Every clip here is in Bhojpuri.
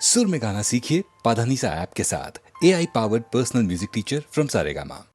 सुर में गाना सीखिए पाधानीसा ऐप के साथ। AI powered personal music teacher from Saregama.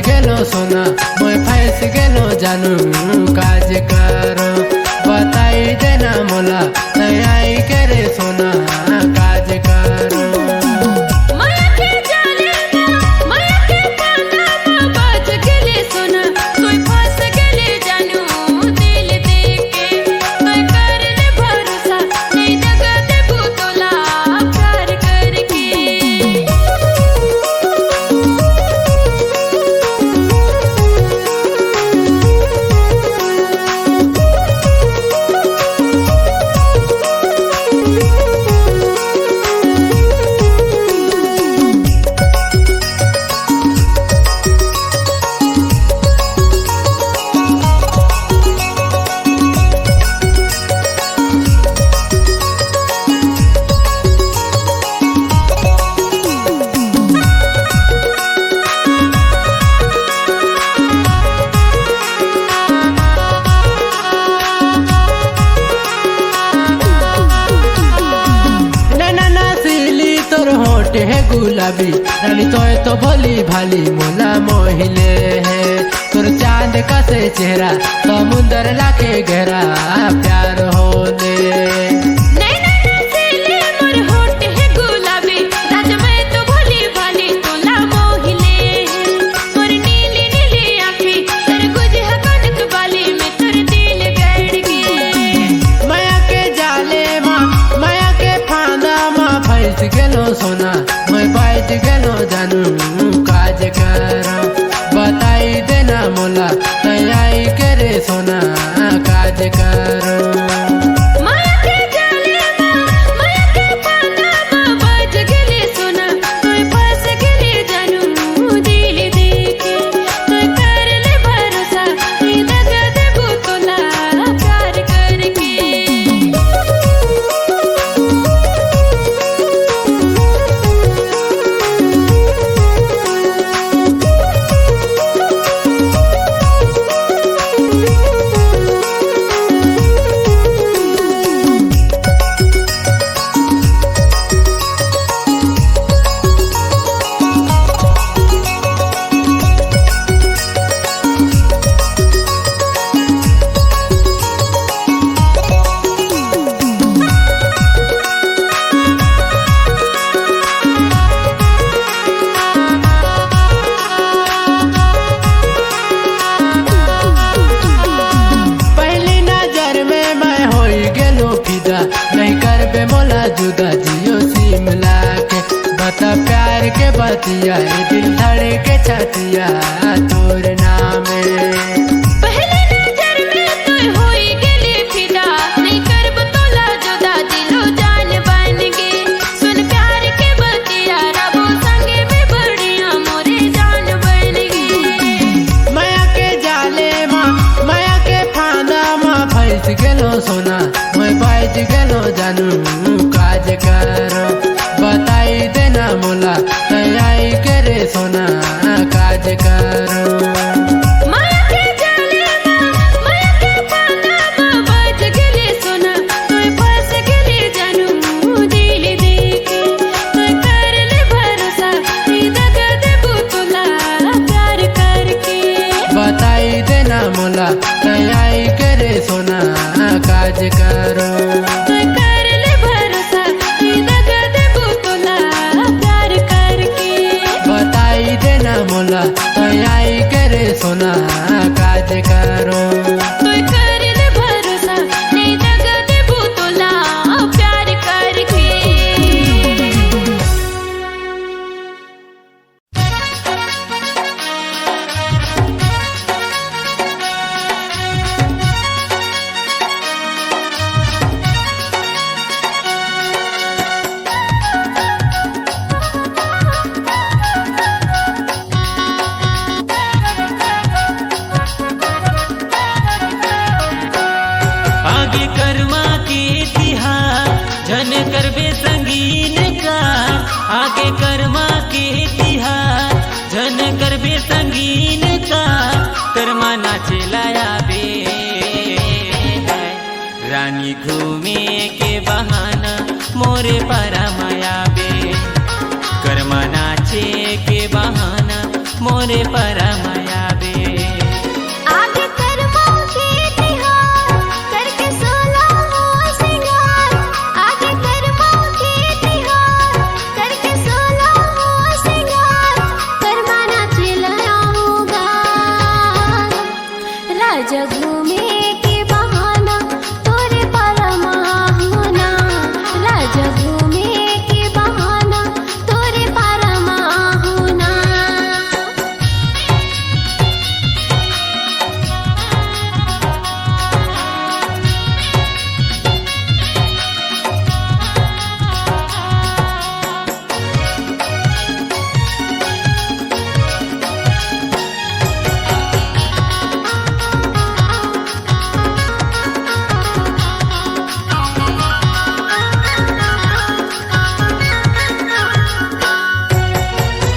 गेलो सोना मैं फंस गेलो जानू काज करो बताई देना मोला तैयारी करे सोना काज करो है गुलाबी रानी तो भोली भाली मोला मोहिले है तोर चांद का से चेहरा समुंदर लाके गहरा प्यार होने सोना मैं बैठ गेलो जानू काज करो बताई देना मोला तैयारी करे सोना काज करो नहीं कर बे मोला जुदा जियो सिमला के बता प्यार के बतिया दिल धड़े के छतिया तोर नाम पहले नजर में तू होई गेली फिदा नहीं कर बतोला जुदा दिलो जान बन गे सुन प्यार के बतिया रबो संगे में बढ़िया मोरे जान बन गे माया के जाले माया के फांदा मां फंस गेलो सोना मैं बैठ गेलो जानू काज करो बताई देना मोला तैयारी करे सोना काज करो बताई देना मोला तैयारी करे सोना काज करो कर ले भरोसा दगा देबू तोला प्यार करके बताई देना मोला तैयारी करे सोना काज करो कर ले भरोसा नहीं दगा देबू तोला प्यार करके आगे कर्मा के तिहार जन करबे संगीन का कर्मा नाचे लाया बे रानी घूमे के बहाना मोरे पारा माया बे कर्मा नाचे के बहाना मोरे पारा माया बे आगे कर्मा के तिहार करके सोला हो सिंगार आगे कर्मा के तिहार करके सोला हो सिंगार कर्मा नाचे लाऊंगा राजा घूमे के बहाना तोरे परमा होना राजा घूमे के बहाना तोरे परमा होना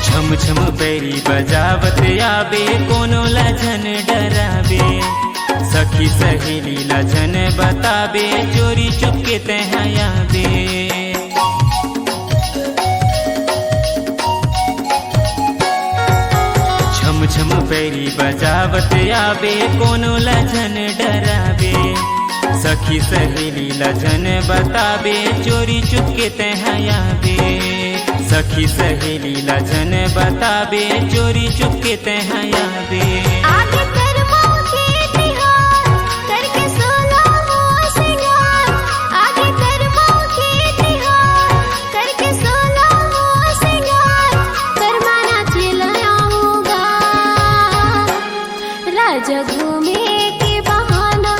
छम छम पैरी बजावत आबे कोनो लजन डराबे सखी सहेली लजन बताबे चोरी चुपके तहयाबे छम छम पैरी बजावत आबे कोनो लजन डराबे सखी सहेली लजन बताबे चोरी चुपके तहयाबे सखी सहेली लजन बताबे चोरी चुपके तहयाबे आगे कर्मा के तिहार करके सोला हो सिंगार आगे कर्मा के तिहार करके सोला हो सिंगार कर्मा नाचे लाऊंगा राजा घूमे के बहाना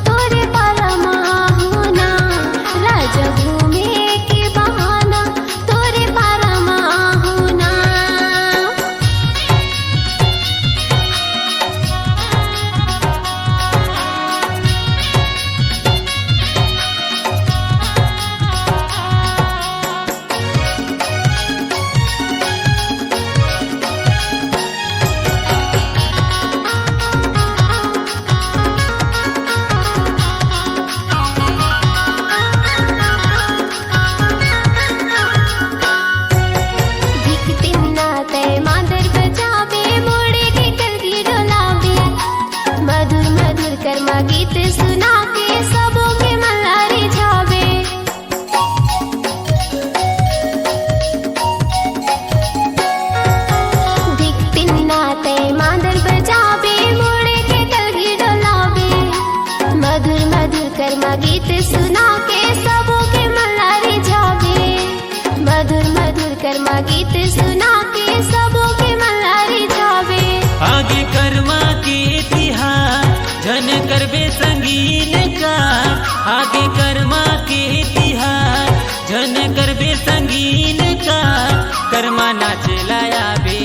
तोरे परमा होना राजा घूमे के बहाना तोरे परमा होना दिखती ना तय मादर बजावे मोड़े के कलगी डोलावे मधुर मधुर कर्मा गीत सुना के सबों के मल्हारी जावे दिखती ना तय मादर बजावे मोड़े के कलगी डोलावे मधुर मधुर कर्मा गीत सुना के सबों के मल्हारी जावे मधुर मधुर कर्मा गीत सुना के सबों के मल्हारी जावे आगे कर्मा के तिहार जन करबे संगीन का आगे कर्मा के तिहार जन करबे संगीन का कर्मा नाचे लाया बे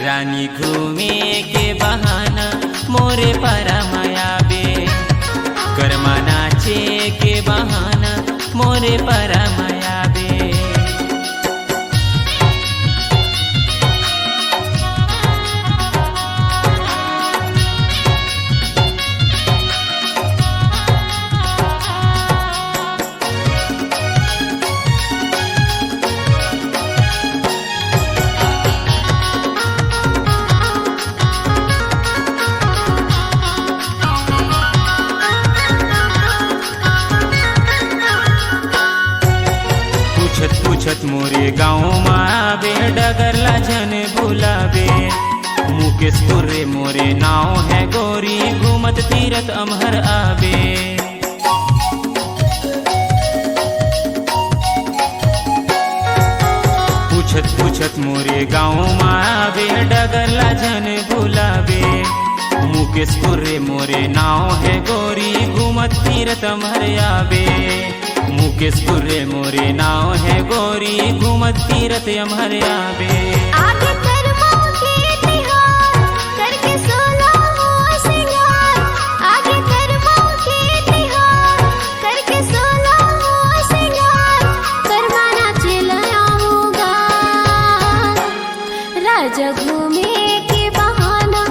रानी घूमे के बहाना मोरे पारा माया बे कर्मा नाचे के बहाना मोरे पारा माया बे पूछत मोरे गाँव मावे डगर लाजन भुलावे मुकेशपुर रे मोरे नाव है गोरी घूमत तीरथ अमहर आवे पूछत मोरे गाँव मावे डगर लाजन भुलावे मुकेशपुर रे मोरे नाव है गोरी घूमत तीरथ अमहर आवे मुकेशपुर रे मोरे नाव है गोरी घूमत तीरथ अमहर आवे आगे कर्मा के तिहार करके सोला हो सिंगार आगे कर्मा के तिहार करके सोला हो सिंगार कर्मा नाचे घूमे के बहाना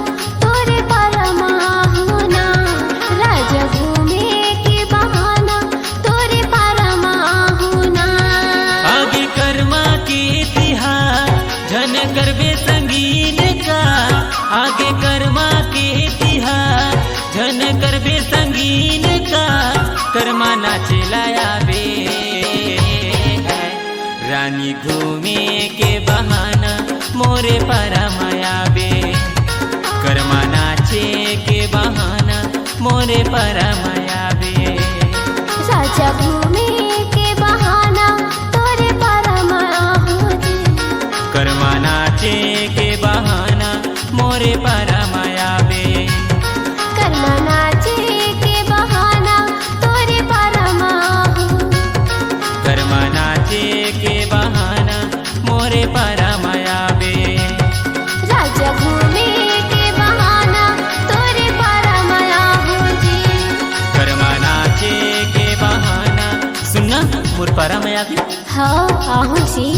तोरे परमा होना, राजा घूमे के बहाना तोरे परमा होना। आगे कर्मा के तिहार झन करबे संगीन का, आगे कर्मा के तिहार झन करबे संगीन का, कर्मा नाचे लायाबे रानी घूमे के बहाना मोरे परमायाबे, कर्मा नाचे के बहाना मोरे परमायाबे। राजा घूमे के बहाना तोरे परमा होना, कर्मा नाचे के बहाना मोरे परमायाबे। कर्मा नाचे के बहाना तोरे परमा होना, कर्मा नाचे के बहाना मोरे परमायाबे। राजा घूमे के बहाना तोरे परमा होजी। कर्मा नाचे के बहाना सुनना मोर परमायाबे। हाँ आहू जी।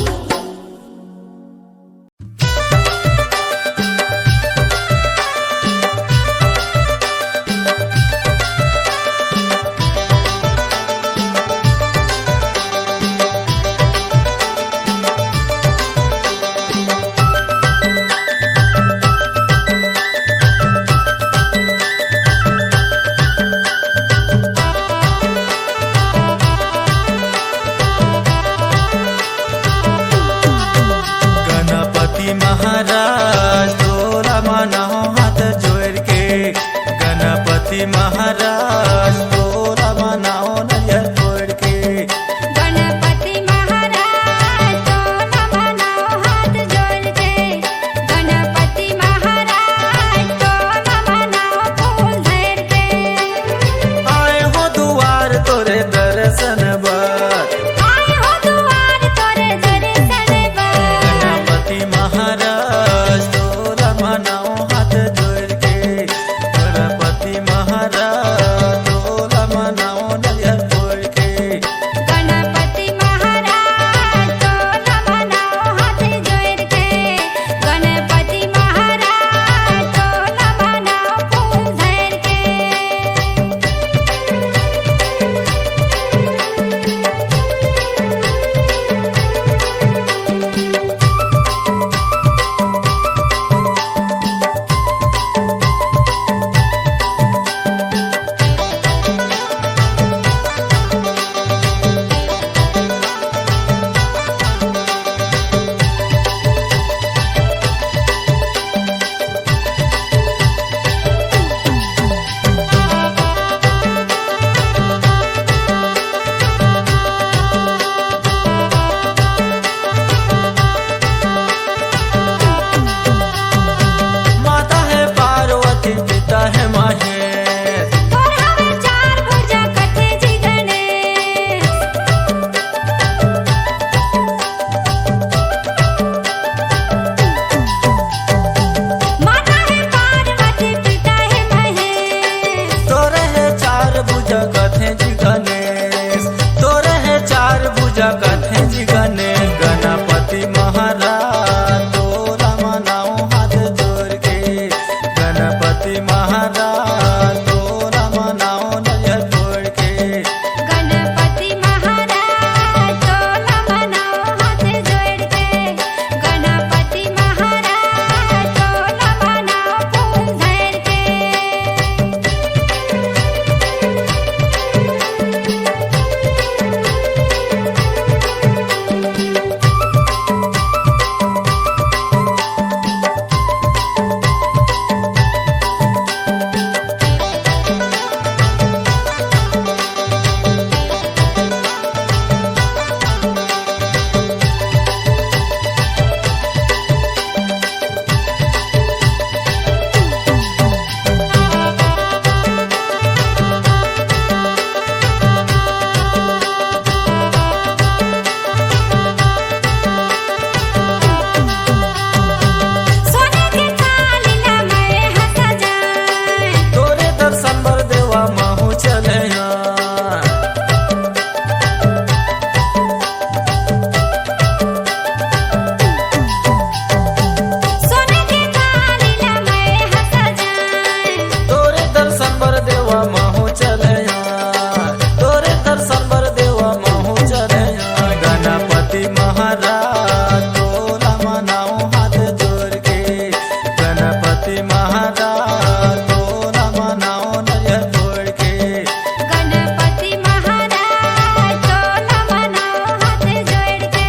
गणपति महाराज तोरा मनाओ हाथ जोड़ के, गणपति महाराज तोरा मनाओ नजर तोड़ के। गणपति महाराज तोरा मनाओ हाथ जोड़ के, गणपति महाराज तोरा मनाओ फूल धर के। आए हो दुआर तोरे दर्शन बर, आए हो दुआर तोरे दर्शन बर। गणपति महाराज तोरा मनाओ हाथ जोड़ के, गणपति महाराज गणपति महाराज तोला मनाओ नजर जोड़ के। गणपति महाराज टोला मनाओ हाथ जोड़ के।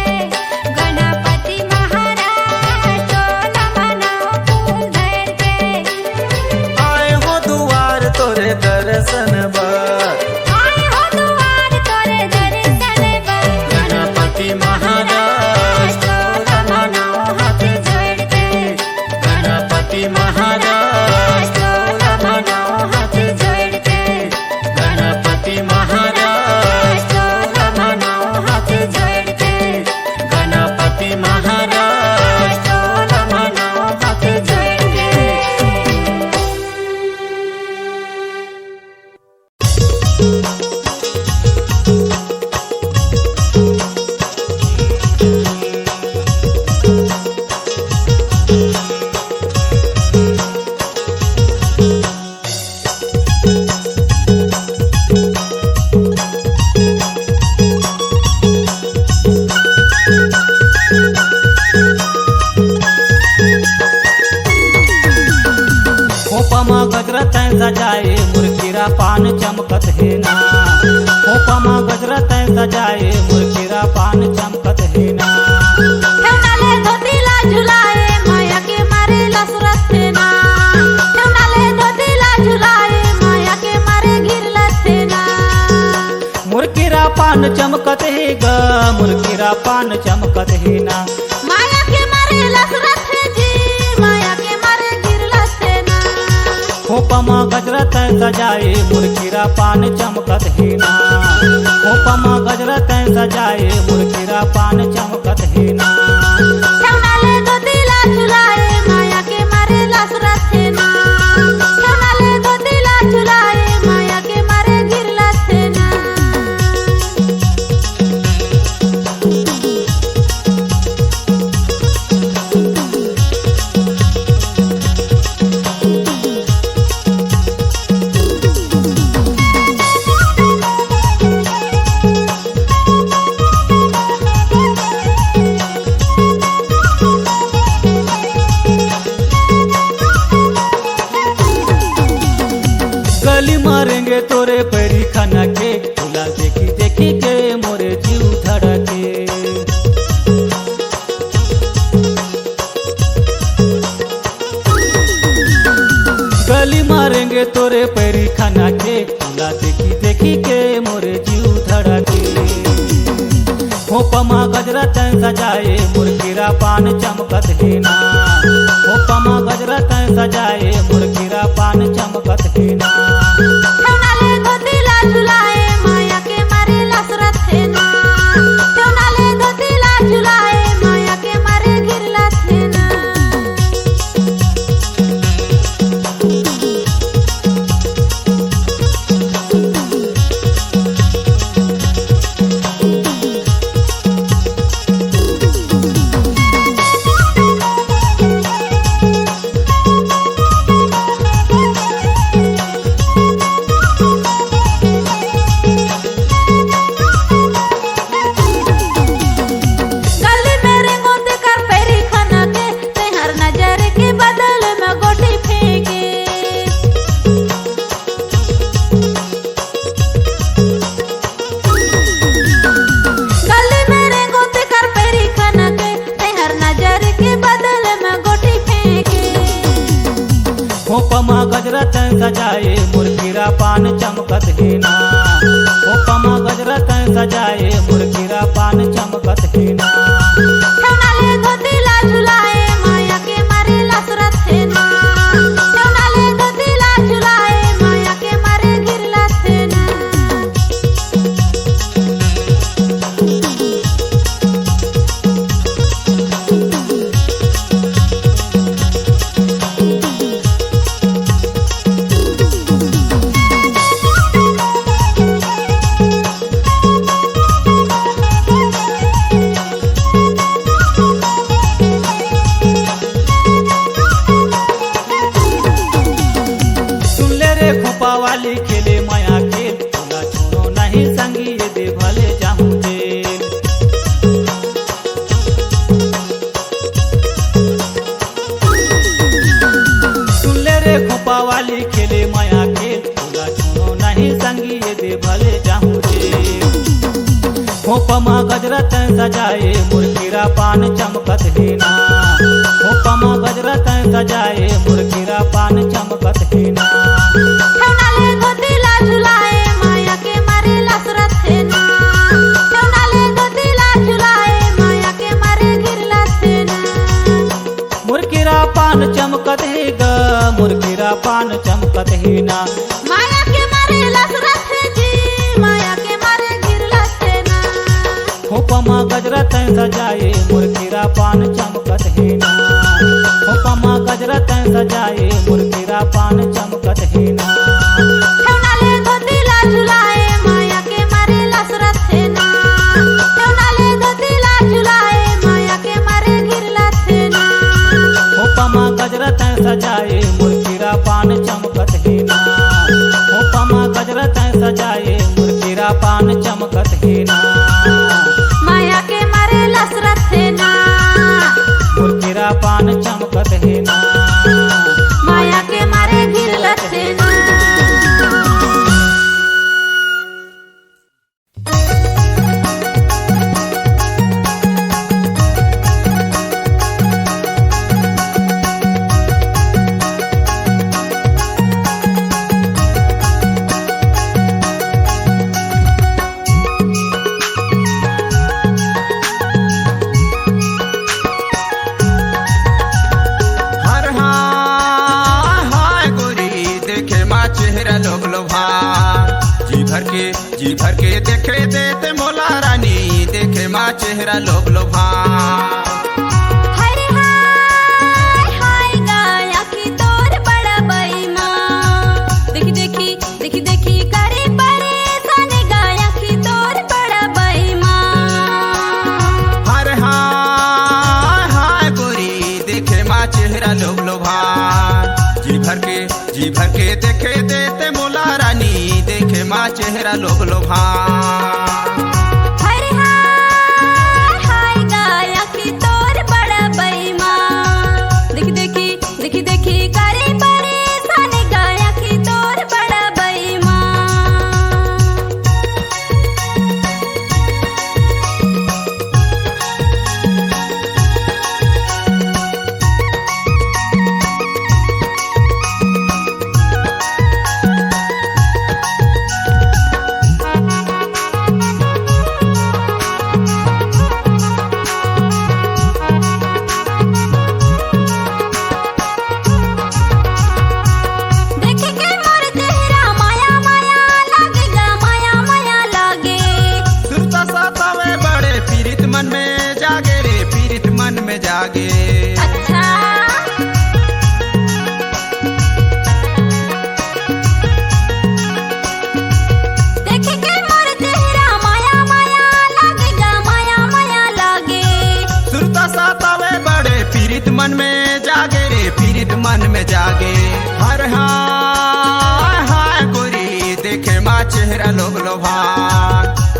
गणपति महाराज टोला मनाओ फूल धर के। आए हो दुआर तोरे दर्शन बर, आए हो दुआर तोरे दर्शन बर। गणपति महाराज तोला मनाओ हाथ जोड़ के। गणपति महाराज तोला मनाओ हाथ जोड़ के। गणपति महाराज तोला मनाओ हाथ जोड़ के। गणपति महाराज तोला मनाओ हाथ जोड़ के। खोपमा गजरत सजाए मुर्गिरा पान चमकत है ना। खोपमा गजरत सजाए मुर्गिरा पान चमकत है ना। ठेवनाले धोतीला झुलाए माया के मारे लसरत थे ना। ठेवनाले धोतीला झुलाए माया के मारे घिरलत थे ना। मुर्गिरा पान चमकत है ग, मुर्गिरा पान चमकत है ना। माया के मारे लसरत थे जी, माया के मारे घिरलत थे ना। खोपमा गजरत सजाए मुर्गिरा पान चमकत है ना। खोपमा गजरत सजाए मुर्गिरा पान चमकत है ना। ठेवनाले धोतीला झुलाए माया के मारे लसरत थे ना। ठेवनाले धोतीला झुलाए माया के मारे घिरलत थे ना। गली मारेंगे तोरे पैरी खाना के। फूला देखी देखी के मोरे जीव धड़के। गली मारेंगे तोरे पैरी खाना के। फूला देखी देखी के मोरे जीव धड़के। खोपमा गजरत सजाए मुर्गिरा पान चमकत है ना। खोपमा गजरत सजाए मुर्गिरा पान चमकत है ना। ठेवनाले धोतीला झुलाए माया के मारे लसरत थे ना। ठेवनाले धोतीला झुलाए माया के मारे घिरलत थे ना। गली मेरे गोद कर पैरी खाना के। तेहर नजर के बदल में गोटी फेंके। गली मेरे गोद कर पैरी खाना के। तेहर नजर के बदल में गोटी फेंके। खोपमा गजरत सजाए मुर्गिरा पान चमकत है ना। खोपमा गजरत सजाए मुर्गिरा पान चमकत है ना। ठेवनाले धोतीला झुलाए माया के मारे लसरत थे ना। ठेवनाले धोतीला झुलाए माया के मारे घिरलत थे ना। वाली खेले माया खेल तोला छोड़ो नहीं संगी ये दे भले जाऊं रे होपमा गजरत सजाए मुर्गिरा पान चमकत हेना होपमा गजरत सजाए मुर्गिरा पान चमकत हेना ठेवनाले धोतीला झुलाए माया के मारे लसरत हेना ठेवनाले धोतीला झुलाए माया के मारे गिरलत हेना मुर्गिरा पान चमकत हे ग मुर्गिरा पान चमकत हेना माया के मारे लसरत है जी माया के मारे गिरलत हेना होपमा गजरत सजाए मुर्गिरा पान चमकत हेना होपमा गजरत सजाए मुर्गिरा पान चमकत हेना ठेवनाले धोतीला झुलाए माया के मारे लसरत हेना ठेवनाले धोतीला झुलाए माया के मारे गिरलत हेना होपमा गजरत सजाए मुर्गिरा पान चमकत हेना होपमा गजरत सजाए मुर्गिरा पान चमकत हेना माया के मारे लसरत हेना मुर्गिरा पान चमकत हेना माया के मारे गिरलत हेना हर हाय गोरी देखे माँ चेहरा लोग लोभा जी भर के देखे देते मोला रानी देखे माँ चेहरा लोग लोभा हरे हाय हाय गाया की तोर बड़ा बैमा देखी देखी देखी देखी करे परेशान गाया की तोर बड़ा बैमा हर हाय गोरी देखे माँ चेहरा लोग लोभा जी भर के देखे देते मोला रानी देखे माँ चेहरा लोग लोभा हरे हाय हाय गाया की तोर बड़ा बैमा देखी देखी देखी देखी करे परेशान गाया की तोर बड़ा बैमा देखे के मोर चेहरा माया माया लागेगा माया माया लागे सुरता सतावे बड़े पीरित मन में जागे रे पीरित मन में जागे अच्छा देखे के मोर चेहरा माया माया लागेगा माया माया लागे सुरता सतावे बड़े पीरित मन में जागे रे पीरित मन में जागे हर हाय गोरी देखे माँ चेहरा लोग लोभा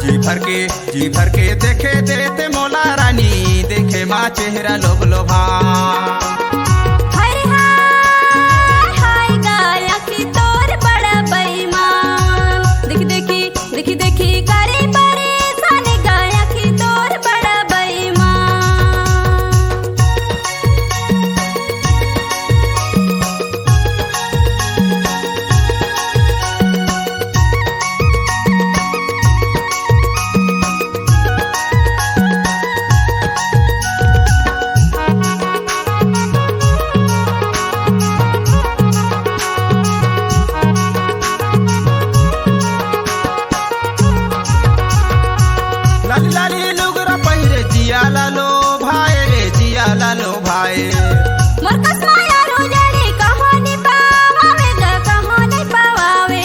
जी भर के देखे देते मोला रानी देखे माँ चेहरा लोग लोभा हरे हाय हाय गाया की तोर बड़ा बैमान देखी देखी देखी देखी करे परेशान गाया की तोर बड़ा बैमान लाली लाली लुगरा पहिरे जिया लालो भाई रे जिया लालो भाई मोरकस माया रोजड़ी कहानी पावावे ग कहानी पावावे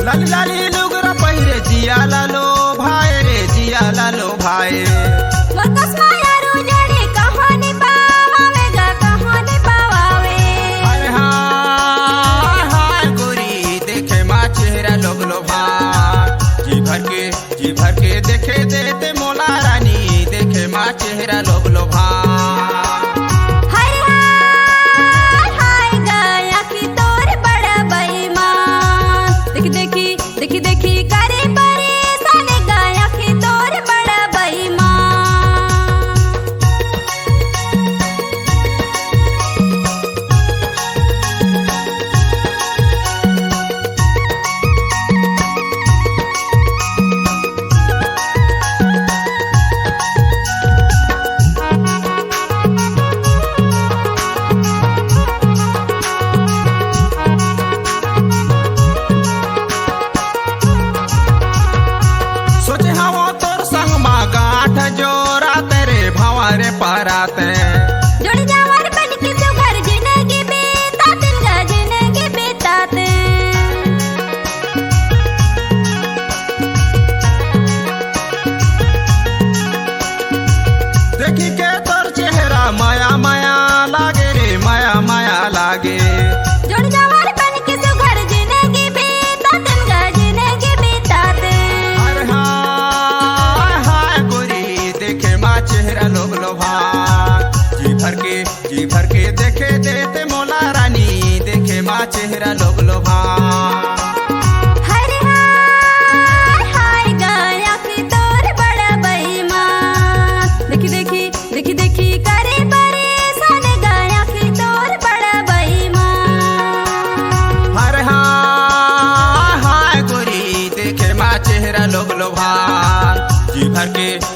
लाली लाली लुगरा पहिरे जिया लालो भाई रे जिया लालो भाई मोरकस माया रोजड़ी कहानी पावावे ग कहानी पावावे अरे हाय गोरी देखे माँ चेहरा लोग लोभा जी भर के देखे देते मोला रानी देखे चेहरा लोग लोभा हाय हाय हाय गया कि तोर बड़ा बेईमान देखी देखी देखी देखी करे परेशान गया कि तोर बड़ा बेईमान सोचे हवो तोर संग मा गांठ जोरा तेरे भंवारे पराते जुड़ जावर बन के तो घर जिंदगी बेताते जिंदगी बेताते देखी के तोर चेहरा माया माया लागे रे माया माया लागे जुड़ जावर बन के तो घर जिंदगी बेताते जिंदगी बेताते अरे हाय हाय गोरी देखे माँ चेहरा लोग लोभा जी भर के देखे देते मोला रानी देखे माँ चेहरा लोग लोभा हरे हाय हाय गया कि तोर बड़ा बेईमान देखी देखी देखी देखी करे परेशान गया कि तोर बड़ा बेईमान अरे हाय हाय गोरी देखे माँ चेहरा लोग लोभा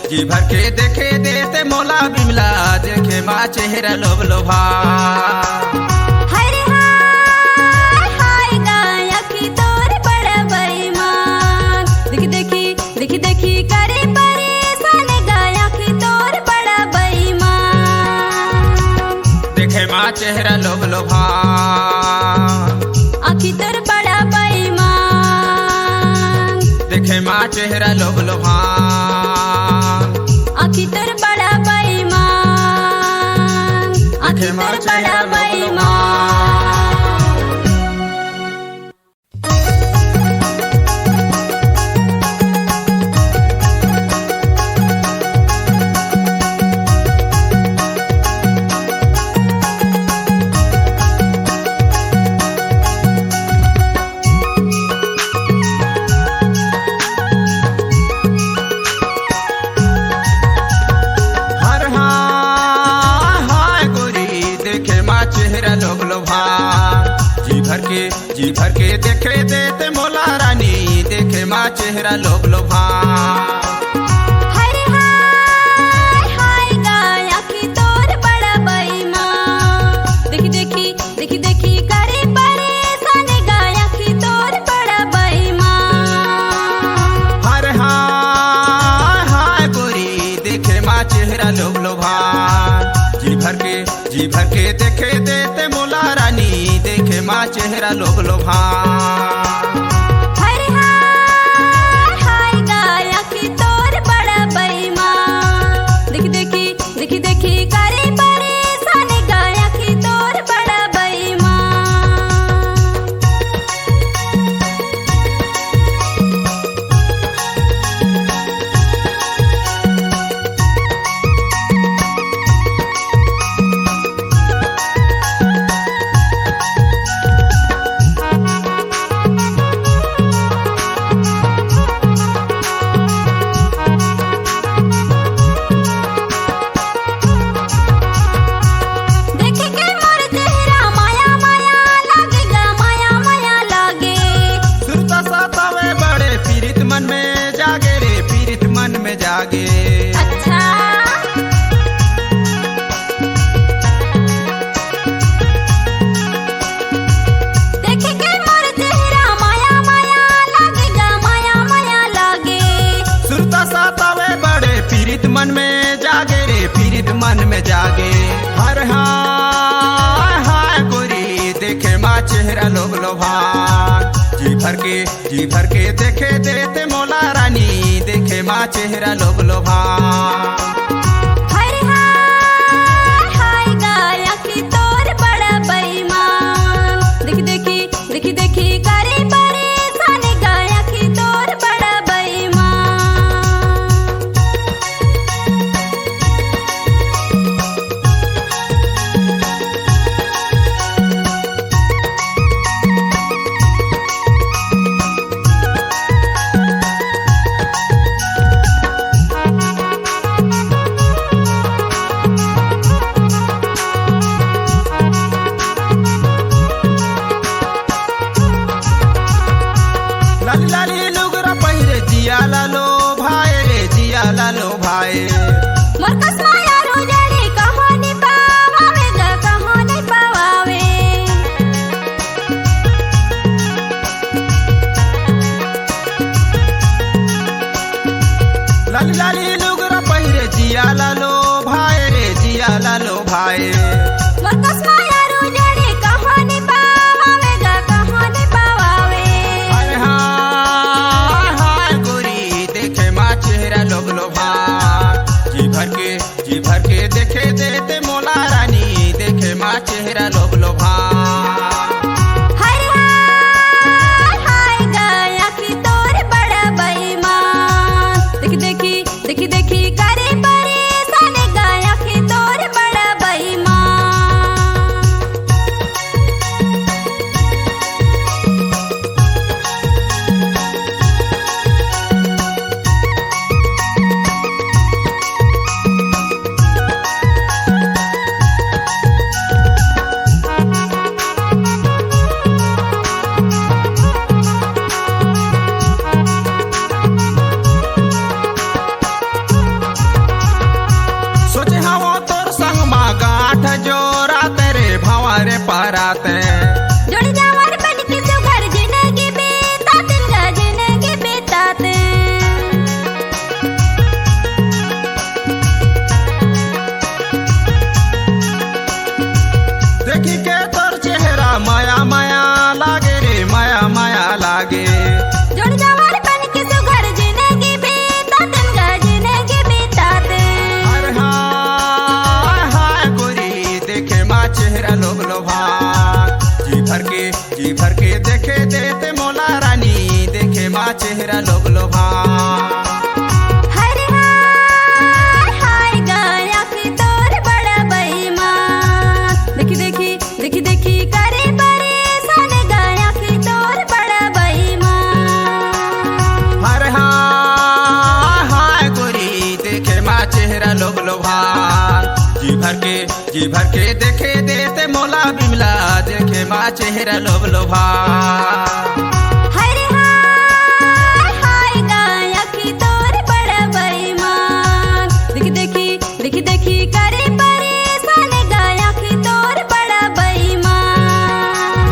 जी भर के देखे देते मोला बिमला देखे माँ चेहरा लोग लोभा हरे हाय हाय गया कि तोर बड़ा बेईमान देखी देखी देखी देखी करे परेशान गया कि तोर बड़ा बेईमान देखे माँ चेहरा लोग लोभा आखी तोर बड़ा बेईमान देखे माँ चेहरा लोग लोभा आखी तोर बड़ा बेईमान आखी तोर बड़ा बेईमान हर हाय हाय गोरी देखे माँ चेहरा लोग लोभा जी भर के देखे देते मोला रानी देखे माँ चेहरा लोग लोभा हरे हाय हाय गया कि तोर बड़ा बेईमान देखी देखी देखी देखी करे परेशान गया कि तोर बड़ा बेईमान हर हाय हाय गोरी देखे माँ चेहरा लोग लोभा जी भर के देखे देते मोला रानी देखे माँ चेहरा लोग लोभा हरे हाय हाय गया कि तोर बड़ा बेईमान देखी देखी देखी देखी करे परेशान गया कि तोर बड़ा बेईमान देखे के मोर चेहरा माया माया लागेगा माया माया लागे सुरता सतावे बड़े पीरित मन में जागे रे पीरित मन में जागे अच्छा देखे के मोर चेहरा माया माया लागेगा माया माया लागे सुरता सतावे बड़े पीरित मन में जागे रे पीरित मन में जागे हर हाय हाय गोरी देखे माँ चेहरा लोग लोभा जी भर के देखे देते मोला रानी देखे माँ चेहरा लोग लोभा हरे हाय हाय गया कि तोर बड़ा बेईमान देखी देखी देखी देखी करे परेशान गया कि तोर बड़ा बेईमान जियाला लो भाई मोर कसमाया रोजड़े कहानी पावे ग कहानी पावे लाली लाली लुगरा पहिरे जियाला लो भाई रे जियाला लो भाई मोर कसमाया रोजड़े कहानी पावे ग कहानी पावे हाय हाय हाय गोरी देखे माँ चेहरा लोग लो भाई जी भर के देखे देते मोला रानी देखे माँ चेहरा लोग लो भाई हाय हाय गया कि तोर बड़ा बेईमान देखी देखी करे परेशान गया कि तोर बड़ा बेईमान सोचे हवो तोर संग माँ गांठ जोरा तेरे भंवारे पराते जोड़ी जावर बन के तो घर जिंदगी बेताते गा जिंदगी बेताते देखी के तोर चेहरा माया माया लागे रे माया माया लागे जोड़ी जावर बन के तो घर जिंदगी बेताते गा जिंदगी बेताते अरे हाय हाय गोरी देखे माँ चेहरा लोग लो भाग जी भर के देखे देते मोला रानी देखे माँ चेहरा लोग लो भाग हाय हाय गया कि तोर बड़ा बेईमान देखी करे परेशान गया कि तोर बड़ा बेईमान अरे हाय हाय गोरी देखे माँ चेहरा लोग लो भाग जी भर के देखे देते मोला बिमला देखे माँ चेहरा लोग लो भाग हाय हाय गया कि तोर बड़ा बेईमान देखी करे परेशान गया कि तोर बड़ा बेईमान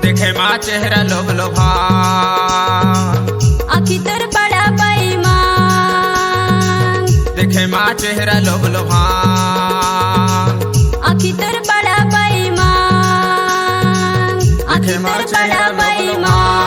देखे माँ चेहरा लोग लो भाग आखी तोर बड़ा बेईमान देखे माँ चेहरा लोग लो भाग आखी तोर बड़ा बेईमान आखी तोर बड़ा बेईमान